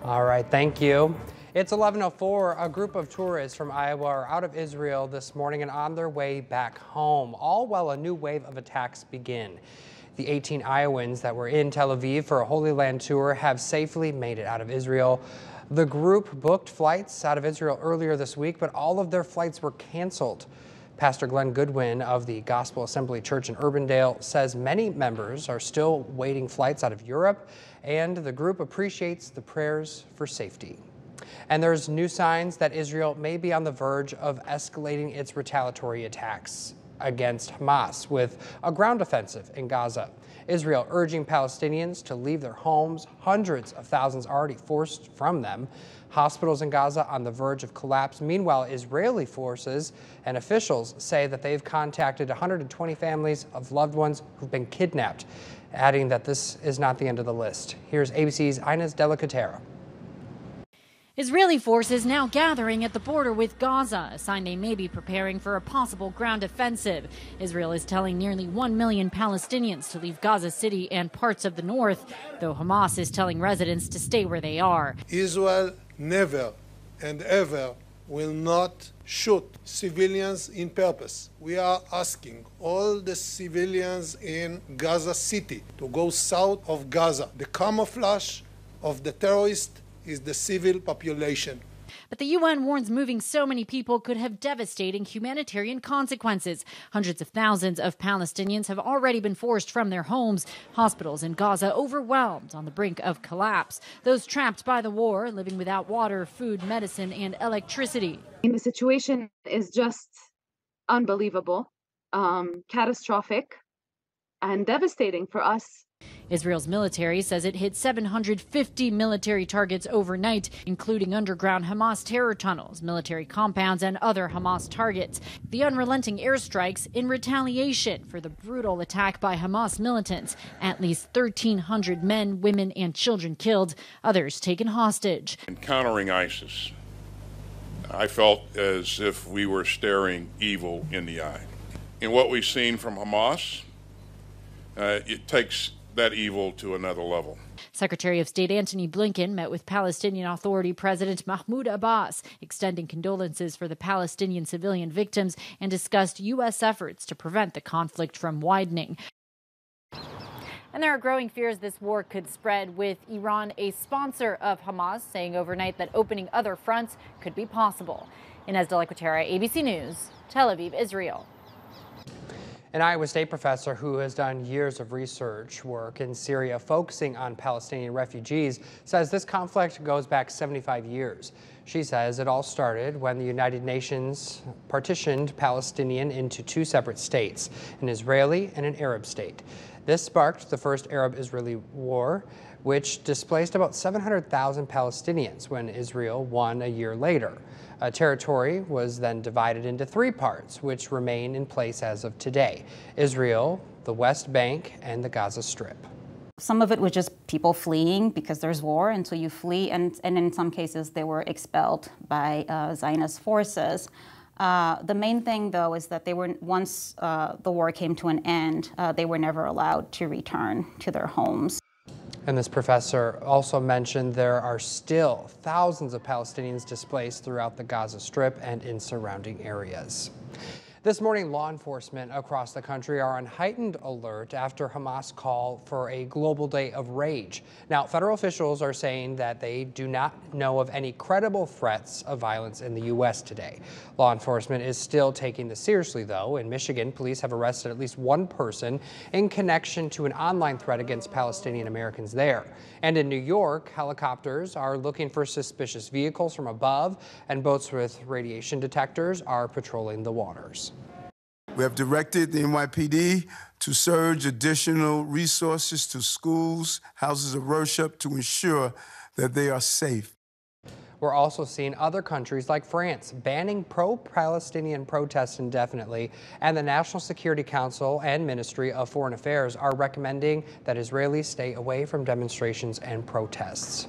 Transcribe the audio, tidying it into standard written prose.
All right, thank you. It's 11:04. A group of tourists from Iowa are out of Israel this morning and on their way back home, all while a new wave of attacks begin. The 18 Iowans that were in Tel Aviv for a Holy Land tour have safely made it out of Israel. The group booked flights out of Israel earlier this week, but all of their flights were canceled. Pastor Glenn Goodwin of the Gospel Assembly Church in Urbandale says many members are still waiting flights out of Europe, and the group appreciates the prayers for safety. And there's new signs that Israel may be on the verge of escalating its retaliatory attacks against Hamas with a ground offensive in Gaza. Israel urging Palestinians to leave their homes, hundreds of thousands already forced from them. Hospitals in Gaza on the verge of collapse. Meanwhile, Israeli forces and officials say that they've contacted 120 families of loved ones who've been kidnapped, adding that this is not the end of the list. Here's ABC's Inez Delicatera. Israeli forces now gathering at the border with Gaza, a sign they may be preparing for a possible ground offensive. Israel is telling nearly 1 million Palestinians to leave Gaza City and parts of the north, though Hamas is telling residents to stay where they are. Israel never and ever will not shoot civilians in purpose. We are asking all the civilians in Gaza City to go south of Gaza. The camouflage of the terrorists is the civil population. But the UN warns moving so many people could have devastating humanitarian consequences. Hundreds of thousands of Palestinians have already been forced from their homes. Hospitals in Gaza overwhelmed, on the brink of collapse. Those trapped by the war, living without water, food, medicine, and electricity. The situation is just unbelievable, catastrophic, and devastating for us. Israel's military says it hit 750 military targets overnight, including underground Hamas terror tunnels, military compounds, and other Hamas targets. The unrelenting airstrikes in retaliation for the brutal attack by Hamas militants. At least 1,300 men, women, and children killed, others taken hostage. Encountering ISIS, I felt as if we were staring evil in the eye. In what we've seen from Hamas, it takes that evil to another level. Secretary of State Antony Blinken met with Palestinian Authority President Mahmoud Abbas, extending condolences for the Palestinian civilian victims, and discussed U.S. efforts to prevent the conflict from widening. And there are growing fears this war could spread, with Iran a sponsor of Hamas, saying overnight that opening other fronts could be possible. Inez Delicatera, ABC News, Tel Aviv, Israel. An Iowa State professor who has done years of research work in Syria focusing on Palestinian refugees says this conflict goes back 75 years. She says it all started when the United Nations partitioned Palestinian into two separate states, an Israeli and an Arab state. This sparked the first Arab-Israeli war, which displaced about 700,000 Palestinians when Israel won a year later. Territory was then divided into three parts, which remain in place as of today: Israel, the West Bank, and the Gaza Strip. Some of it was just people fleeing because there's war, and so you flee, and in some cases they were expelled by Zionist forces. The main thing, though, is that they were, once the war came to an end, they were never allowed to return to their homes. And this professor also mentioned there are still thousands of Palestinians displaced throughout the Gaza Strip and in surrounding areas. This morning, law enforcement across the country are on heightened alert after Hamas call for a global day of rage. Now, federal officials are saying that they do not know of any credible threats of violence in the U.S. today. Law enforcement is still taking this seriously, though. In Michigan, police have arrested at least one person in connection to an online threat against Palestinian Americans there. And in New York, helicopters are looking for suspicious vehicles from above, and boats with radiation detectors are patrolling the waters. We have directed the NYPD to surge additional resources to schools, houses of worship, to ensure that they are safe. We're also seeing other countries like France banning pro-Palestinian protests indefinitely, and the National Security Council and Ministry of Foreign Affairs are recommending that Israelis stay away from demonstrations and protests.